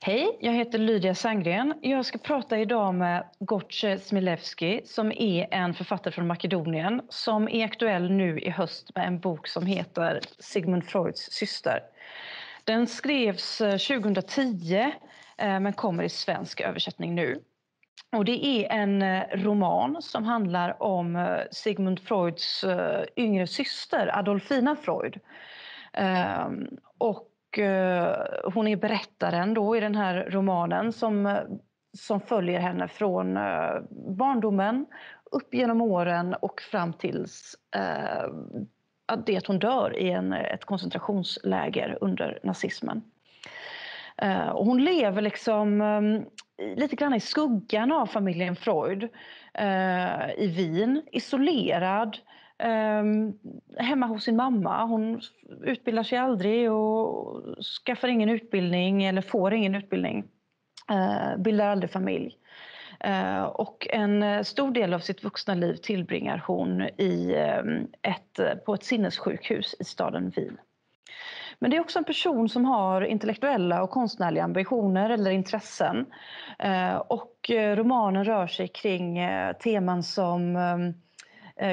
Hej, jag heter Lydia Sandgren. Jag ska prata idag med Goce Smilevski som är en författare från Makedonien som är aktuell nu i höst med en bok som heter Sigmund Freuds syster. Den skrevs 2010 men kommer i svensk översättning nu. Och det är en roman som handlar om Sigmund Freuds yngre syster Adolfina Freud. Och hon är berättaren då i den här romanen som följer henne från barndomen upp genom åren och fram tills att hon dör i ett koncentrationsläger under nazismen. Och hon lever liksom lite grann i skuggan av familjen Freud i Wien, isolerad, hemma hos sin mamma. Hon utbildar sig aldrig och skaffar ingen utbildning eller får ingen utbildning. Bildar aldrig familj. Och en stor del av sitt vuxna liv tillbringar hon på ett sinnessjukhus i staden Wien. Men det är också en person som har intellektuella och konstnärliga ambitioner eller intressen. Och romanen rör sig kring teman som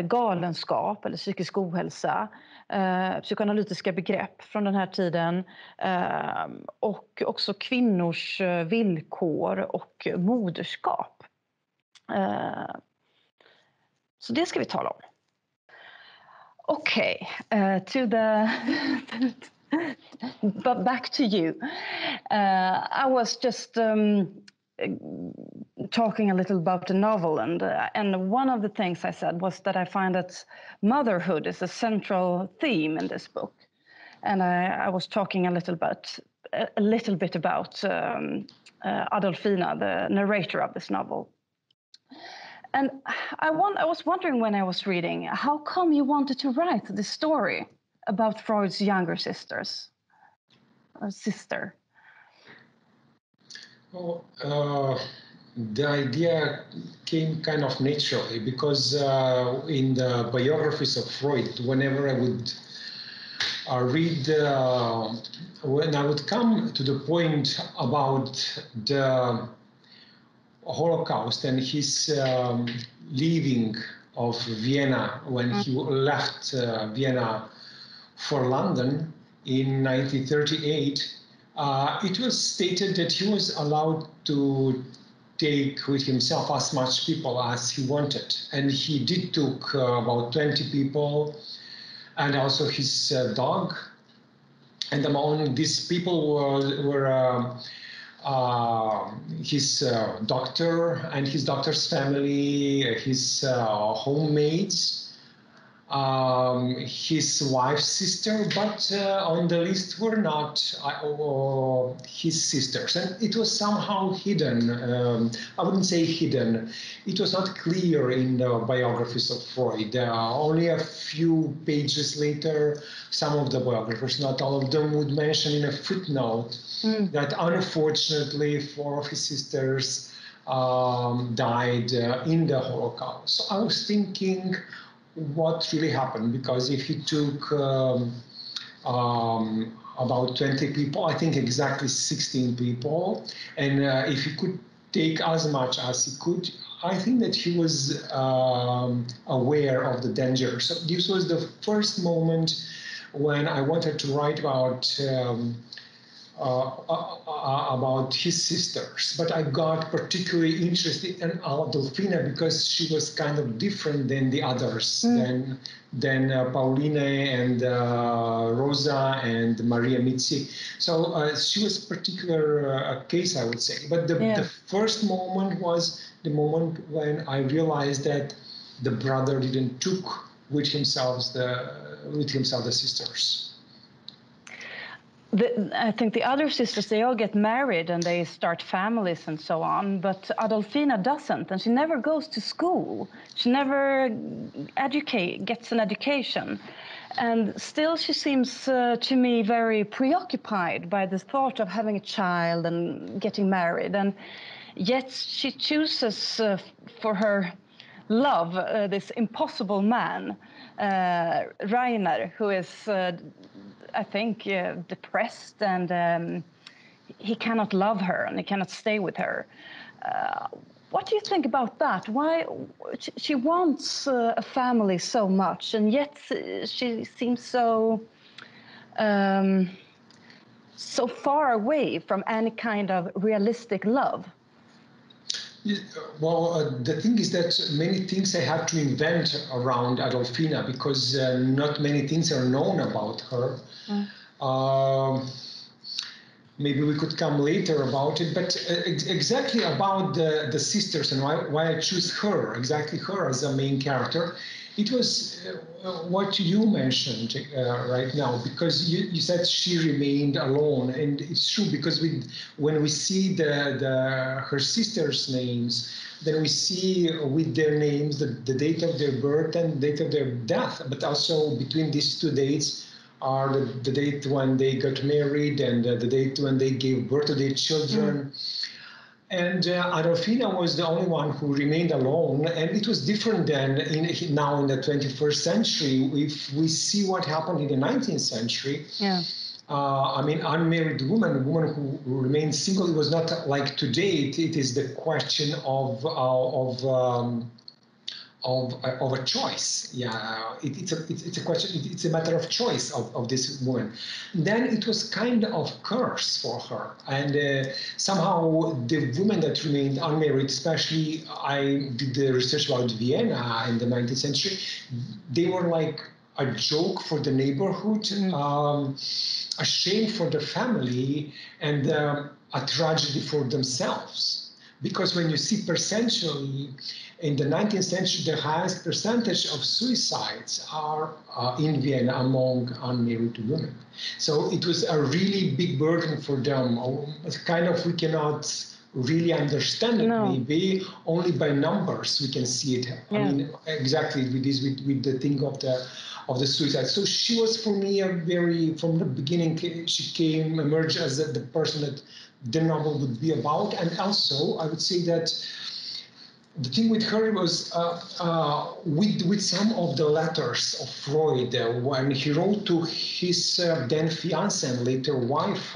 galenskap eller psykisk ohälsa, psykoanalytiska begrepp från den här tiden och också kvinnors villkor och moderskap. Så det ska vi tala om. Okej, but back to you. I was just talking a little about the novel, and one of the things I said was that I find that motherhood is a central theme in this book, and I was talking a little bit about Adolfina, the narrator of this novel. And I was wondering when I was reading, how come you wanted to write this story about Freud's younger sister? Well, the idea came kind of naturally because in the biographies of Freud, whenever I would read, when I would come to the point about the Holocaust and his leaving of Vienna when he left Vienna for London in 1938, it was stated that he was allowed to take with himself as much people as he wanted. And he did took about 20 people and also his dog. And among these people were his doctor and his doctor's family, his homemaids, his wife's sister, but on the list were not his sisters. And it was somehow hidden. I wouldn't say hidden. It was not clear in the biographies of Freud. Only a few pages later, some of the biographers, not all of them, would mention in a footnote that unfortunately 4 of his sisters died in the Holocaust. So I was thinking, what really happened? Because if he took about 20 people, I think exactly 16 people, and if he could take as much as he could, I think that he was aware of the danger. So this was the first moment when I wanted to write about his sisters, but I got particularly interested in Adolfina because she was kind of different than the others, than Pauline and Rosa and Maria Mitzi. So she was a particular case, I would say. But the first moment was the moment when I realized that the brother didn't took with himself the sisters. I think the other sisters, they all get married and they start families and so on, but Adolfina doesn't, and she never goes to school. She never gets an education. And still she seems to me very preoccupied by the thought of having a child and getting married. And yet she chooses for her love this impossible man, Rainer, who is I think depressed, and he cannot love her and he cannot stay with her. What do you think about that? Why she wants a family so much, and yet she seems so so far away from any kind of realistic love? Well, the thing is that many things I have to invent around Adolfina because not many things are known about her. Maybe we could come later about it, but exactly about the sisters and why I choose her, exactly her as a main character. It was what you mentioned right now, because you said she remained alone, and it's true because when we see her sisters' names, then we see with their names the date of their birth and date of their death, but also between these two dates are the date when they got married and the date when they gave birth to their children. And Adolfina was the only one who remained alone, and it was different than now in the 21st century. If we see what happened in the 19th century, I mean, unmarried woman, a woman who remained single, it was not like today. It is the question of a choice. Yeah, it's a question. It's a matter of choice of this woman. Then it was kind of curse for her, and somehow the women that remained unmarried, especially I did the research about Vienna in the 19th century, they were like a joke for the neighborhood, a shame for the family, and a tragedy for themselves. Because when you see percentually, in the 19th century, the highest percentage of suicides are in Vienna among unmarried women. So it was a really big burden for them. Kind of, we cannot really understand it, maybe only by numbers we can see it. I mean, exactly with this, with the thing of the suicide. So she was, for me, from the beginning, she emerged as the person that the novel would be about. And also, I would say that the thing with her was with some of the letters of Freud, when he wrote to his then fiancée and later wife,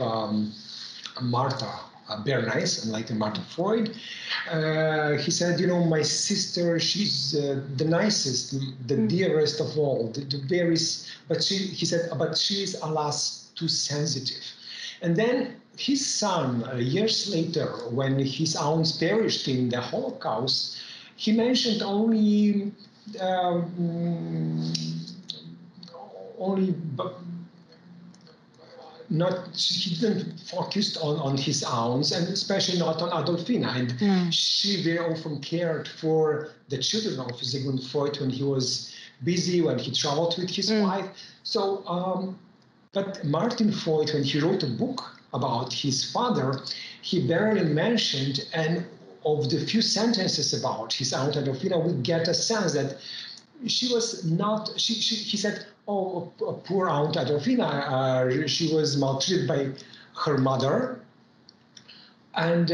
Martha Bernays, and later Martha Freud, he said, my sister, she's the nicest, the dearest of all, he said, but she is, alas, too sensitive. And then his son, years later, when his aunts perished in the Holocaust, he mentioned only he didn't focus on his aunts, and especially not on Adolfina. And she very often cared for the children of Sigmund Freud when he was busy, when he traveled with his wife. So, but Martin Freud, when he wrote a book about his father, he barely mentioned, and of the few sentences about his aunt Adolfina, we get a sense that she was not, he said, oh, poor Aunt Adolfina, she was maltreated by her mother. And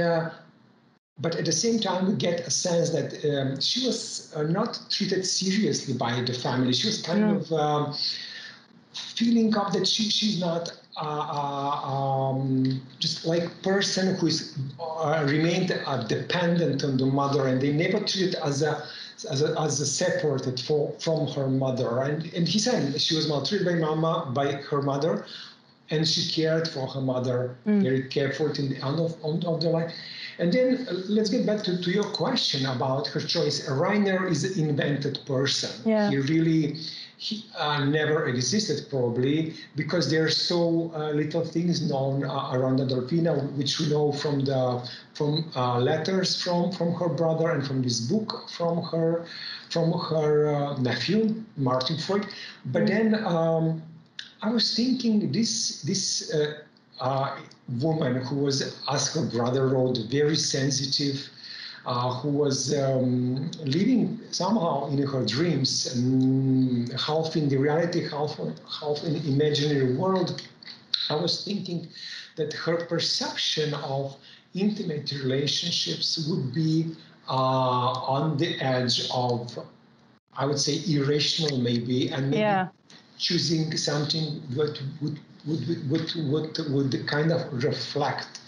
but at the same time, we get a sense that she was not treated seriously by the family. She was kind of feeling of that she's not just like person who is remained dependent on the mother, and they never treated as a separated from her mother. And he said she was maltreated by her mother, and she cared for her mother very carefully in the end of their life. And then let's get back to your question about her choice. Reiner is an invented person. Yeah. He never existed, probably, because there are so little things known around Adolfina, which we know from letters from her brother and from this book from her nephew Martin Freud. But then I was thinking this woman who was, as her brother wrote, very sensitive, who was living somehow in her dreams, half in the reality, half in the imaginary world. I was thinking that her perception of intimate relationships would be on the edge of, I would say, irrational maybe, and maybe choosing something that would kind of reflect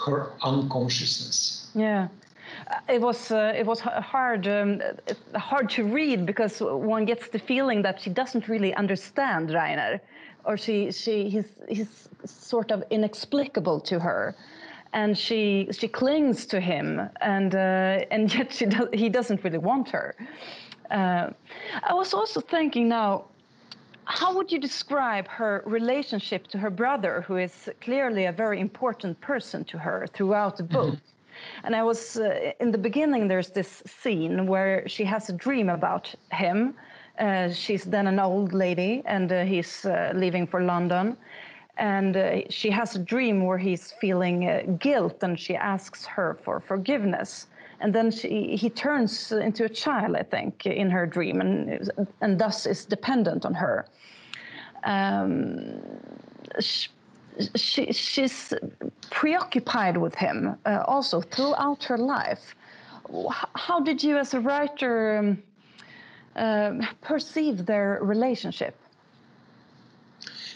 her unconsciousness. Yeah. It was hard to read because one gets the feeling that she doesn't really understand Reiner, or he's sort of inexplicable to her, and she clings to him, and yet he doesn't really want her. I was also thinking now, how would you describe her relationship to her brother, who is clearly a very important person to her throughout the book? And I was, in the beginning, there's this scene where she has a dream about him. She's then an old lady, and he's leaving for London. And she has a dream where he's feeling guilt, and she asks her for forgiveness. And then he turns into a child, I think, in her dream, and thus is dependent on her. She's preoccupied with him also throughout her life. How did you, as a writer, perceive their relationship?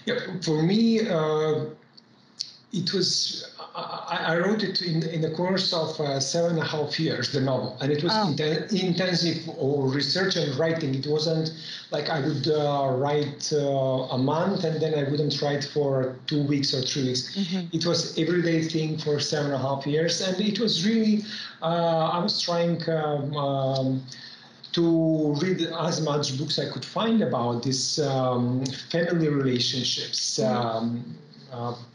Yeah, for me, it was. I wrote it in the course of 7.5 years, the novel, and it was intensive research and writing. It wasn't like I would write a month and then I wouldn't write for 2 weeks or 3 weeks. Mm-hmm. It was everyday thing for 7.5 years, and it was really. I was trying. To read as much books I could find about these family relationships.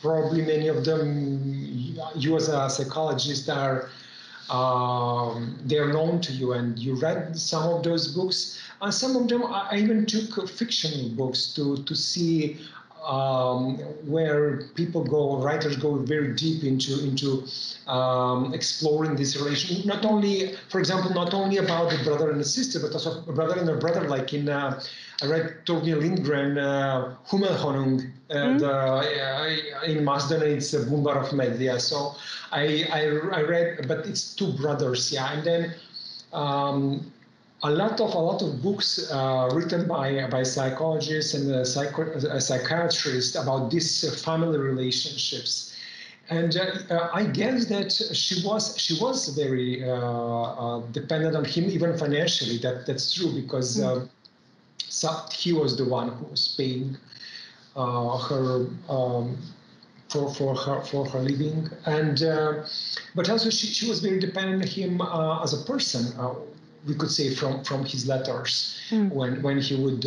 Probably many of them, you as a psychologist they're known to you, and you read some of those books. Some of them, I even took fictional books to see where writers go very deep into exploring this relation. Not only, for example, not only about the brother and the sister, but also a brother and a brother. Like I read Torgny Lindgren, Hummelhonung, in Mazda it's Boombar of Media. So I read, but it's two brothers, yeah, and then. A lot of books written by psychologists and psychiatrists about these family relationships, and I guess that she was very dependent on him, even financially. That's true, because he was the one who was paying her. For her living, and but also she was very dependent on him as a person. We could say from his letters when he would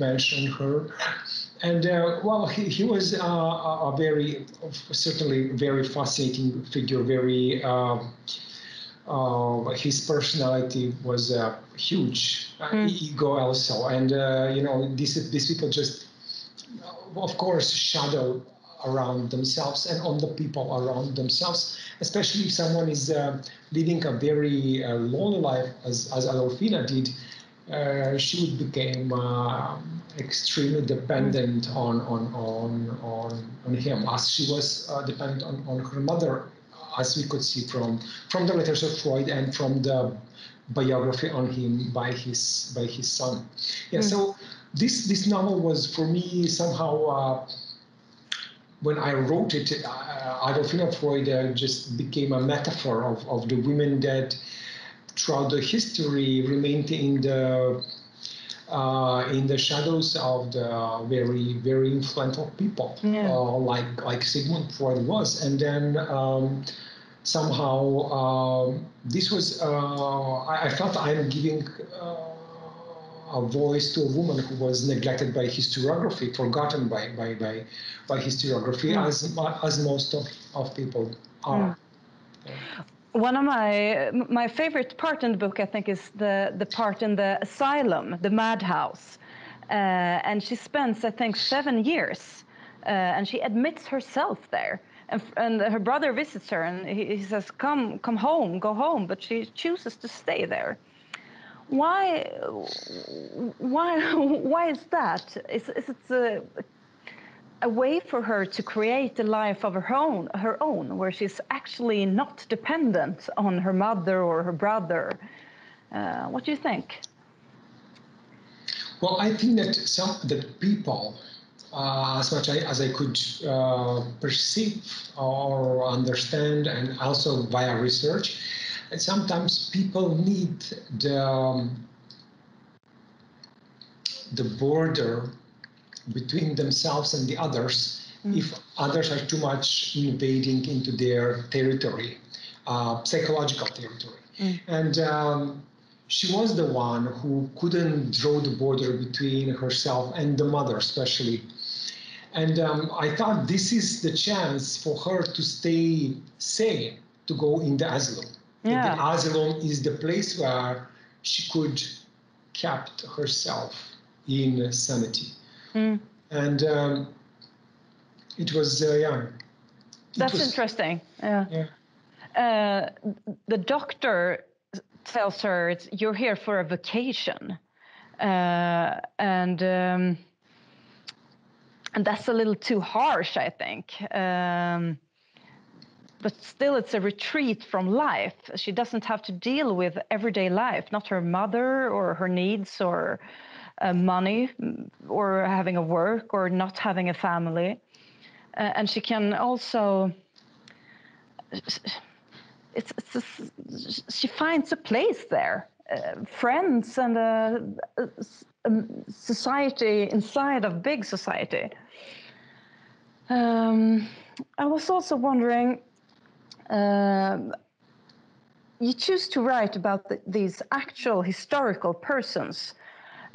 mention her, and well, he was a very certainly very fascinating figure. Very his personality was huge, ego also, and these people just. Of course, shadow around themselves and on the people around themselves, especially if someone is living a very lonely life, as Adolfina did. She would become extremely dependent on him, as she was dependent on her mother, as we could see from the letters of Freud and from the biography on him by his son. Yeah, so this novel was for me somehow. When I wrote it, Adolfina Freud just became a metaphor of the women that throughout the history remained in the shadows of the very, very influential people, like Sigmund Freud was. And then somehow this was, I felt I'm giving a voice to a woman who was neglected by historiography, forgotten by historiography, as most of people are. One of my favorite part in the book, I think, is the part in the asylum, the madhouse, and she spends, I think, 7 years, and she admits herself there, and her brother visits her, and he says, "Come home, go home," but she chooses to stay there. Why is that? Is it a way for her to create a life of her own, where she's actually not dependent on her mother or her brother? What do you think? Well, I think that that people, as much as I could perceive or understand, and also via research, and sometimes people need the border between themselves and the others if others are too much invading into their territory, psychological territory. And she was the one who couldn't draw the border between herself and the mother, especially. And I thought this is the chance for her to stay sane, to go in the asylum. Yeah. The asylum is the place where she could kept herself in sanity. And it was, yeah. That's interesting. Yeah. The doctor tells her, you're here for a vacation. And that's a little too harsh, I think. But still, it's a retreat from life. She doesn't have to deal with everyday life, not her mother or her needs or money or having a work or not having a family. And she can also, she finds a place there, friends and a society inside of big society. I was also wondering, you choose to write about these actual historical persons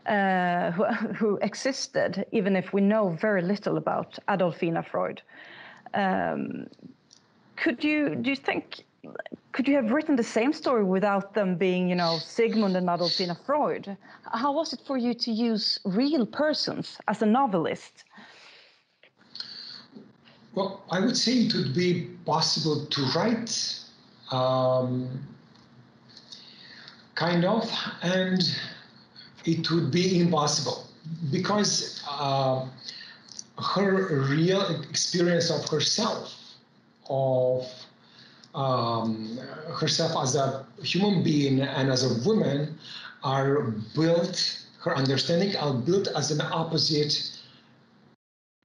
who existed, even if we know very little about Adolfina Freud. Could you have written the same story without them being, Sigmund and Adolfina Freud? How was it for you to use real persons as a novelist? Well, I would say it would be possible to write kind of, and it would be impossible because her real experience of herself, herself as a human being and as a woman, are built, her understanding are built as an opposite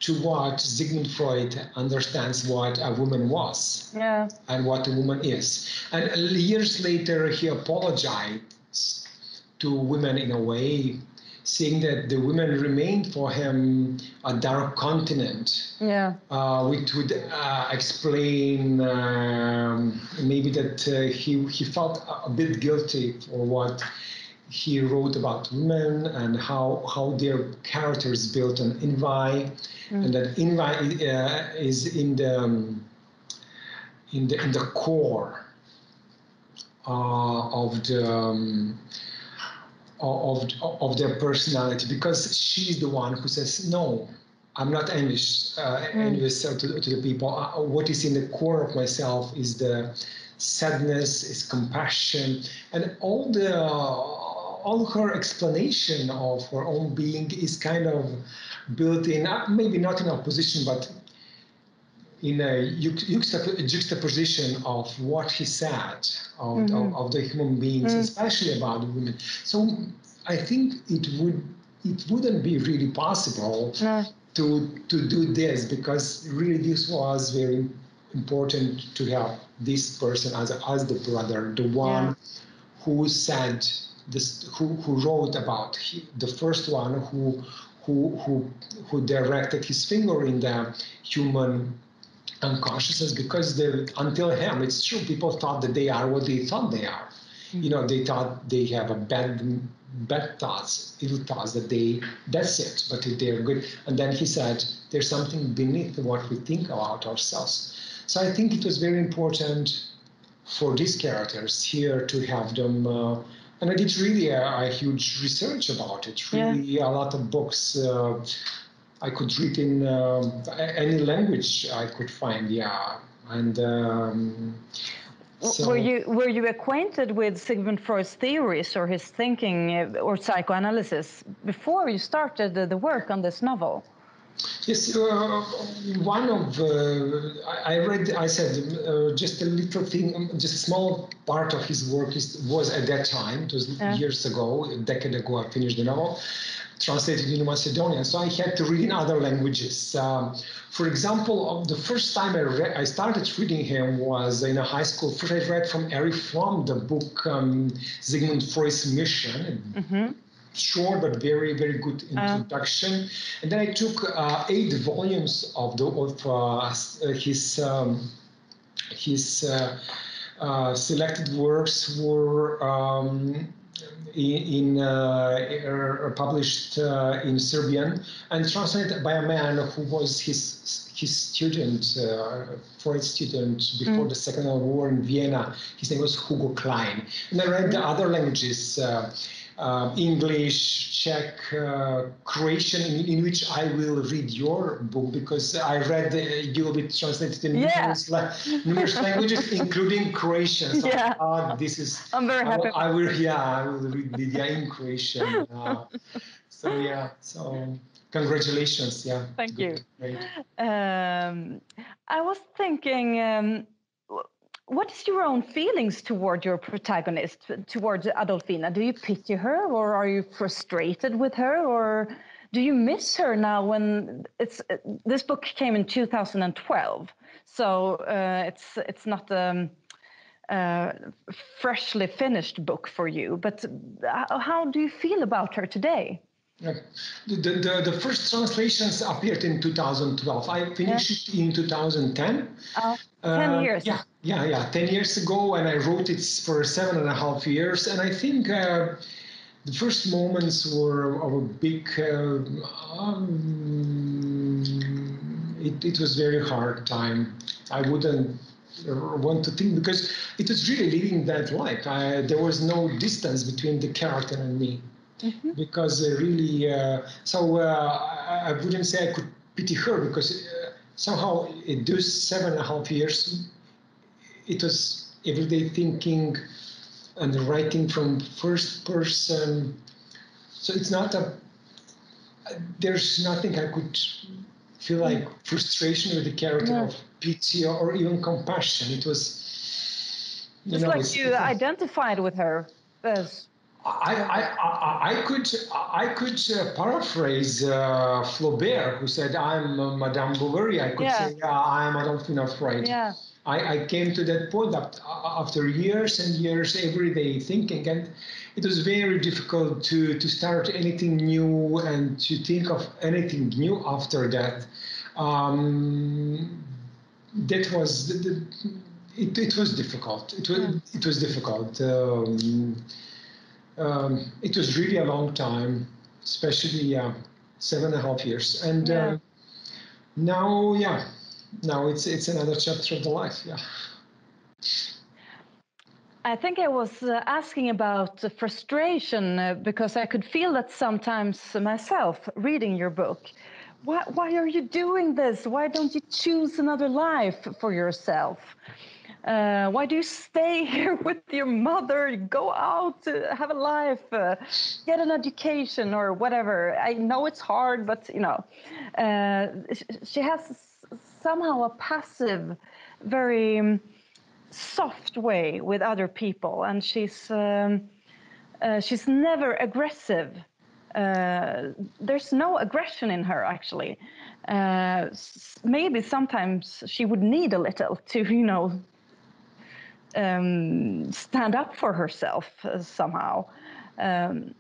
to what Sigmund Freud understands what a woman was, yeah, and what a woman is. And years later, he apologized to women in a way, saying that the women remained for him a dark continent. Yeah. Which would explain maybe that he felt a bit guilty for what he wrote about women and how their characters built on envy, and that envy is in the core of their personality, because she's the one who says, no, I'm not envious to the people. What is in the core of myself is the sadness, is compassion, and all her explanation of her own being is kind of built in, maybe not in opposition, but in a juxtaposition of what he said of the human beings, especially about women. So I think it wouldn't be really possible to do this, because really this was very important to have this person as the brother, the one who said this, who wrote about the first one who directed his finger in the human unconsciousness, because until him, it's true, people thought that they are what they thought they are. They thought they have a bad thoughts, evil thoughts, that's it, but they're good. And then he said, there's something beneath what we think about ourselves. So I think it was very important for these characters here to have them, and I did really a huge research about it, really a lot of books. I could read in any language I could find, and so. Were you acquainted with Sigmund Freud's theories or his thinking or psychoanalysis before you started the work on this novel? Yes, one of I read. I said just a little thing, just a small part of his work was at that time. It was years ago, a decade ago. I finished the novel, translated into Macedonian. So I had to read in other languages. For example, the first time I started reading him was in a high school. First, I read from Erich Fromm the book Sigmund Freud's Mission. Mm-hmm. Short but very, very good introduction. And then I took 8 volumes of his selected works were published in Serbian and translated by a man who was his student, Freud's student before the Second World War in Vienna. His name was Hugo Klein. And I read the other languages. English, Czech, Croatian, in which I will read your book because I read you will be translated in numerous languages, including Croatian. So this is. I'm very happy. I will read Lydia in Croatian. So congratulations. Yeah. Thank you. Great. I was thinking. What is your own feelings toward your protagonist, towards Adolfina? Do you pity her, or are you frustrated with her, or do you miss her now? When this book came in 2012, so it's not a freshly finished book for you. But how do you feel about her today? The first translations appeared in 2012. I finished it in 2010. 10 years. 10 years ago, and I wrote it for 7.5 years. And I think the first moments were of a big. It was very hard time. I wouldn't want to think because it was really living that life. There was no distance between the character and me. Mm-hmm. Because really, I wouldn't say I could pity her because somehow in those 7.5 years, it was everyday thinking and writing from first person. So it's not there's nothing I could feel like frustration with the character of pity or even compassion. It was, you identified with her as. I could paraphrase Flaubert, who said, "I'm Madame Bovary." I could say, "I'm Adolphina Freud." Yeah. I came to that point after years and years everyday thinking, and it was very difficult to start anything new and to think of anything new after that. That was it was difficult. It was difficult. It was really a long time, especially 7.5 years. And now it's another chapter of the life. Yeah. I think I was asking about frustration because I could feel that sometimes myself reading your book. Why are you doing this? Why don't you choose another life for yourself? Why do you stay here with your mother? Go out, have a life, get an education or whatever. I know it's hard, but she has somehow a passive, very soft way with other people, and she's never aggressive. There's no aggression in her, actually. Maybe sometimes she would need a little to, stand up for herself somehow. And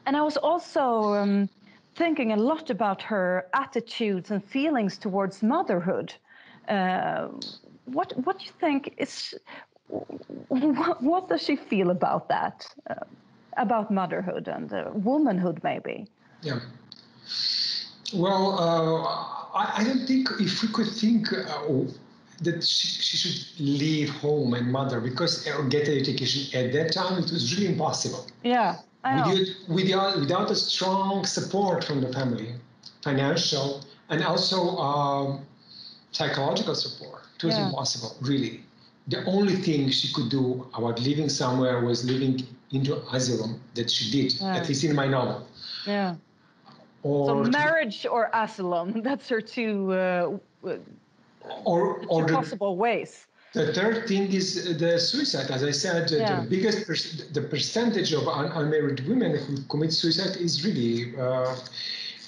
I was also thinking a lot about her attitudes and feelings towards motherhood. What do you think is? What does she feel about that? About motherhood and womanhood, maybe? Yeah. Well, I don't think if we could think. That she should leave home and mother because get an education at that time it was really impossible. Yeah, I know. Without a strong support from the family, financial and also psychological support, it was impossible. Really, the only thing she could do about living somewhere was living into asylum that she did, at least in my novel. Yeah. So or marriage or asylum, that's her two the possible ways. The third thing is the suicide. As I said, the percentage of unmarried women who commit suicide is really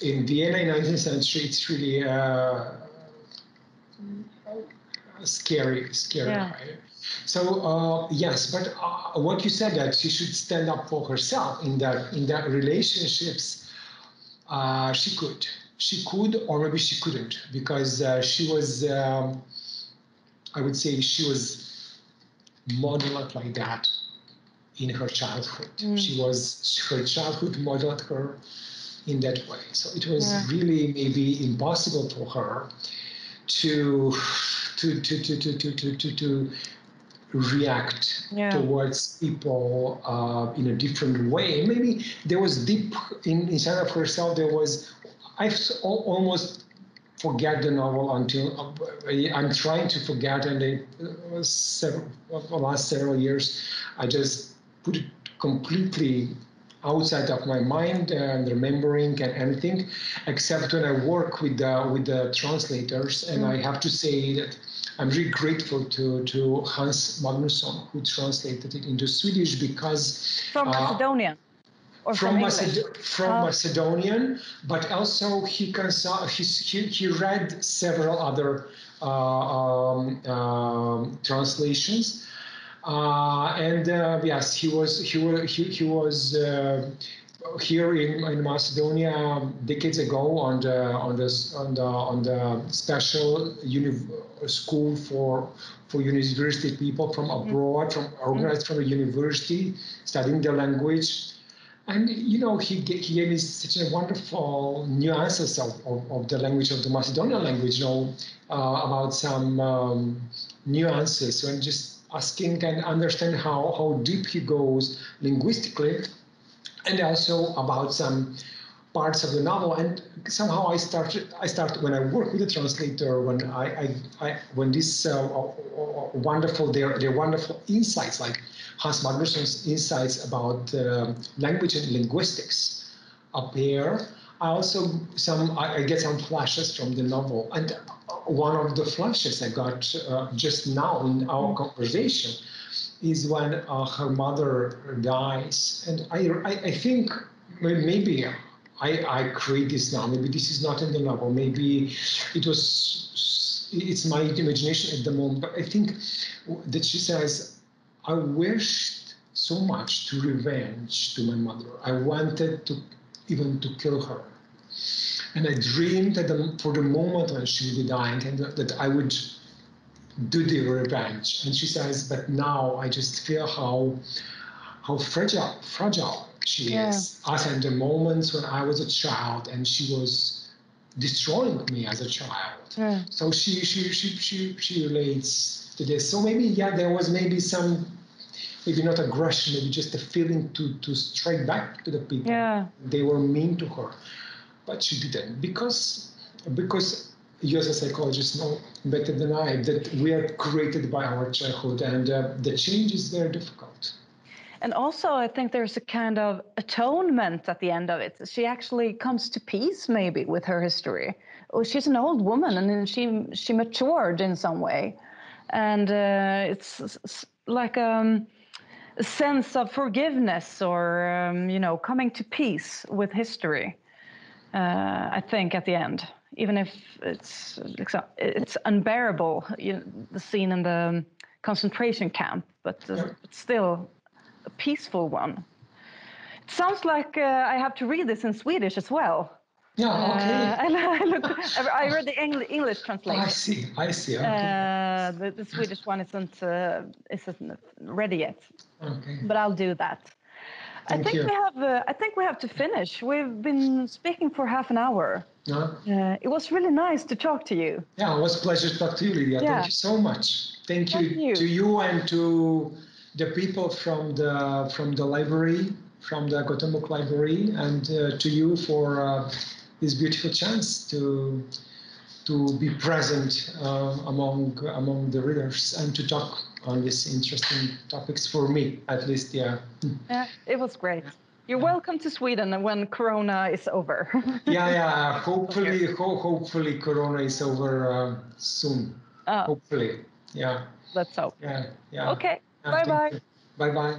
in Vienna in 19th century. It's really scary. Yeah. So yes, but what you said, that she should stand up for herself in that relationships. She could, or maybe she couldn't, because she was. I would say she was modeled like that in her childhood. Her childhood modeled her in that way. So it was really maybe impossible for her to react towards people in a different way. Maybe there was deep inside of herself. I've almost forget the novel until I'm trying to forget, and the last several years I just put it completely outside of my mind and remembering and anything, except when I work with the translators. And I have to say that I'm really grateful to Hans Magnusson, who translated it into Swedish, because from Macedonian. Or from Macedonian, but also he read several other translations, and yes, he was here in Macedonia decades ago on the special school for university people from abroad, organized from a university, studying the language. And he gave me such a wonderful nuances of the language, of the Macedonian language, about some nuances, and just asking and understand how deep he goes linguistically, and also about some parts of the novel. And somehow I start when I work with a translator, when these wonderful their wonderful insights, like Hans Magnusson's insights about language and linguistics appear. I get some flashes from the novel, and one of the flashes I got just now in our conversation is when her mother dies, and I think maybe I create this now. Maybe this is not in the novel. Maybe it's my imagination at the moment. But I think that she says, I wished so much to revenge to my mother. I wanted to even to kill her. And I dreamed that for the moment when she would be dying, and that I would do the revenge. And she says, but now I just feel how fragile she is. As in the moments when I was a child and she was destroying me as a child. So she relates to this. So maybe there was maybe some, maybe not aggression, maybe just a feeling to strike back to the people. They were mean to her, but she didn't, because you as a psychologist know better than I that we are created by our childhood, and the change is very difficult. And also, I think there's a kind of atonement at the end of it. She actually comes to peace, maybe, with her history. Oh, she's an old woman, and she matured in some way, and it's like a sense of forgiveness, or coming to peace with history. I think at the end, even if it's unbearable, the scene in the concentration camp, but still a peaceful one. It sounds like I have to read this in Swedish as well. Yeah, okay. I read the English translation. I see. Okay. The Swedish one isn't ready yet. Okay. But I'll do that. Thank you. I think we have to finish. We've been speaking for half an hour. It was really nice to talk to you. Yeah, it was a pleasure to talk to you, Lydia. Thank you so much. Thank you to you and to the people from the library, from the Gothenburg Library, and to you for this beautiful chance to be present among the readers and to talk on these interesting topics, for me, at least. Yeah, it was great. You're welcome to Sweden when Corona is over. Yeah. Hopefully Corona is over soon. Hopefully. Yeah. Let's hope. Yeah. Okay. Thank Bye-bye. you. Bye-bye.